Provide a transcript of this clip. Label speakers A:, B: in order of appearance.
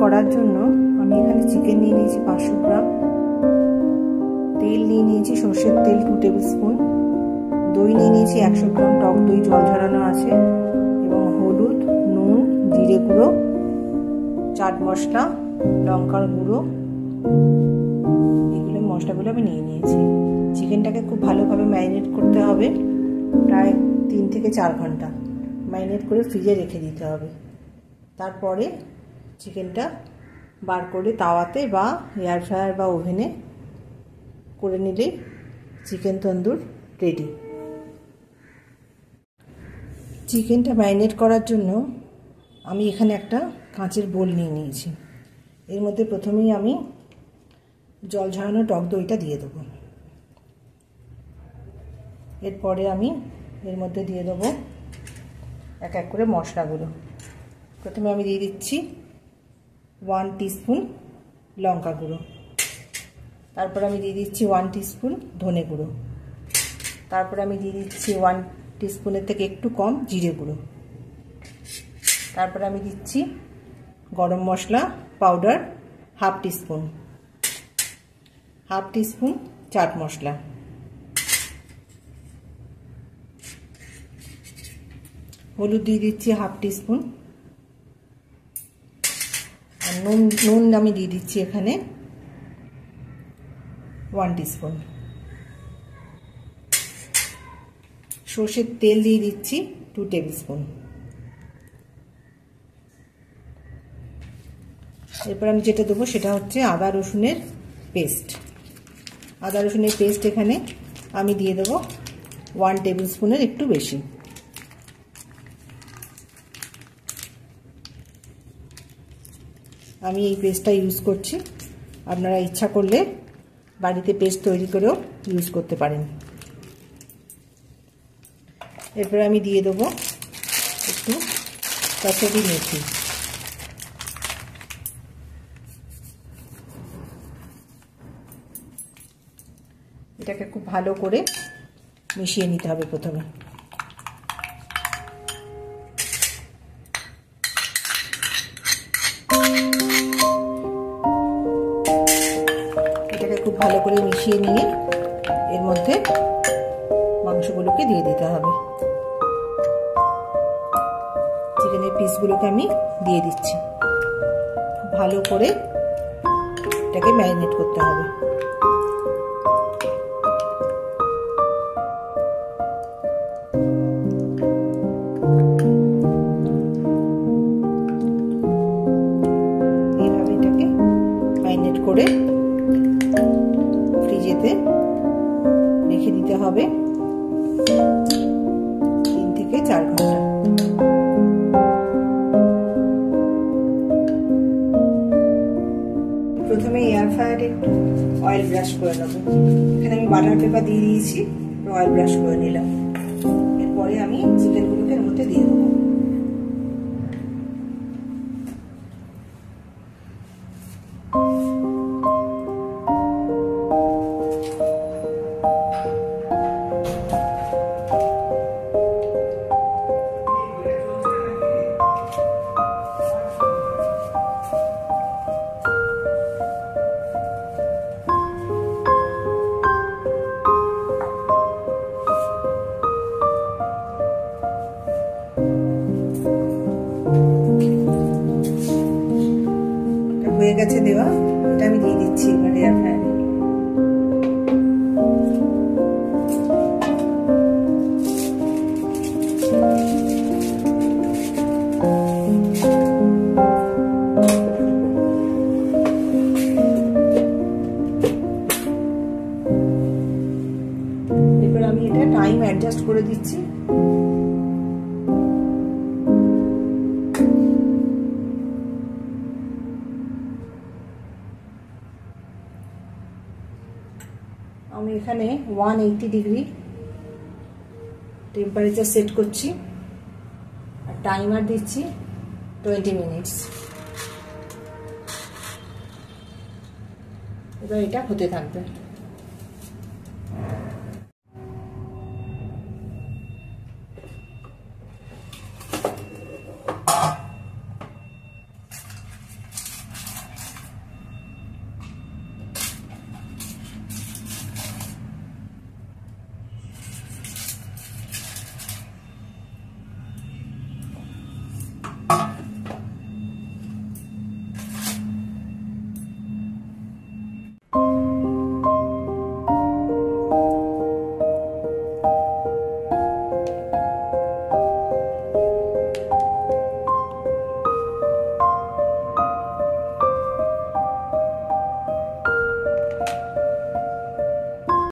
A: করার জন্য আমি এখানে চিকেন নিয়ে নিয়েছি 500 গ্রাম, তেল নিয়ে নিয়েছি সর্ষের তেল 2 টেবিল স্পুন, দই নিয়ে নিয়েছি 100 গ্রাম, টক দই জল ঝরানো আছে, এবং হলুদ, নুন, জিরে গুঁড়ো, চাট মশলা, লঙ্কার গুঁড়ো, এগুলো মশলাগুলো আমি নিয়ে নিয়েছি। চিকেনটাকে খুব ভালোভাবে ম্যারিনেট করতে হবে, প্রায় 3 থেকে 4 ঘন্টা ম্যারিনেট করে ফ্রিজে রেখে দিতে হবে। তারপরে চিকেনটা বার করে তাওয়াতে বা এয়ার ফ্রায়ার বা ওভেনে করে নিলে চিকেন তন্দুর রেডি। চিকেনটা ম্যারিনেট করার জন্য আমি এখানে একটা কাঁচের বোল নিয়ে নিয়েছি। এর মধ্যে প্রথমেই আমি জল ঝরানো টক দইটা দিয়ে দেবো। এরপরে আমি এর মধ্যে দিয়ে দেবো এক এক করে মশলাগুলো। প্রথমে আমি দিয়ে দিচ্ছি 1 টিস্পুন লঙ্কা গুঁড়ো, তারপর আমি দিয়ে দিচ্ছি 1 টিস্পুন ধনে গুঁড়ো, তারপর আমি দিয়ে দিচ্ছি 1 টিস্পুনের থেকে একটু কম জিরে গুঁড়ো, তারপর আমি দিচ্ছি গরম মশলা powder 1/2 teaspoon, 1/2 teaspoon chaat masala, হলুদ দিয়ে দিচ্ছি 1/2 টিস্পুন, আর নুন আমি দিয়ে দিচ্ছি এখানে 1 টিস্পুন, সর্ষের তেল দিয়ে দিচ্ছি 2 টেবিল স্পুন। এরপর আমি যেটা দেবো সেটা হচ্ছে আদা রসুনের পেস্ট। আদা রসুনের পেস্ট এখানে আমি দিয়ে দেবো 1 টেবিল স্পুনের একটু বেশি। আমি এই পেস্টটা ইউজ করছি, আপনারা ইচ্ছা করলে বাড়িতে পেস্ট তৈরি করেও ইউজ করতে পারেন। এরপর আমি দিয়ে দেবো একটু কসুরি মেথি। এটাকে খুব ভালো করে মিশিয়ে নিতে হবে প্রথমে। এটাকে খুব ভালো করে মিশিয়ে নিয়ে এর মধ্যে মাংসগুলোকে দিয়ে দিতে হবে। চিকেনের পিসগুলোকে আমি দিয়ে দিচ্ছি। খুব ভালো করে এটাকে ম্যারিনেট করতে হবে। এইভাবে এটাকে ম্যারিনেট করে ফ্রিজেতে রেখে দিতে হবে 3 থেকে 4 ঘন্টা। প্রথমে এয়ার ফ্রায়ারে একটু অয়েল ব্রাশ করে নেব। এখানে আমি বাটার পেপার দিয়ে দিয়েছি, অয়েল ব্রাশ করে নিলাম। এরপরে আমি চিকেনগুলোকে এর মধ্যে দিয়ে দেবো। হয়ে গেছে দেওয়া, এটা আমি দিয়ে দিচ্ছি এবার এয়ার ফ্রায়ারে। এবার আমি এটা টাইম অ্যাডজাস্ট করে দিচ্ছি। আমি এখানে 180 ডিগ্রি টেম্পারেচার সেট করছি আর টাইমার দিচ্ছি 20 মিনিটস। এবার এটা হতে থাকবে।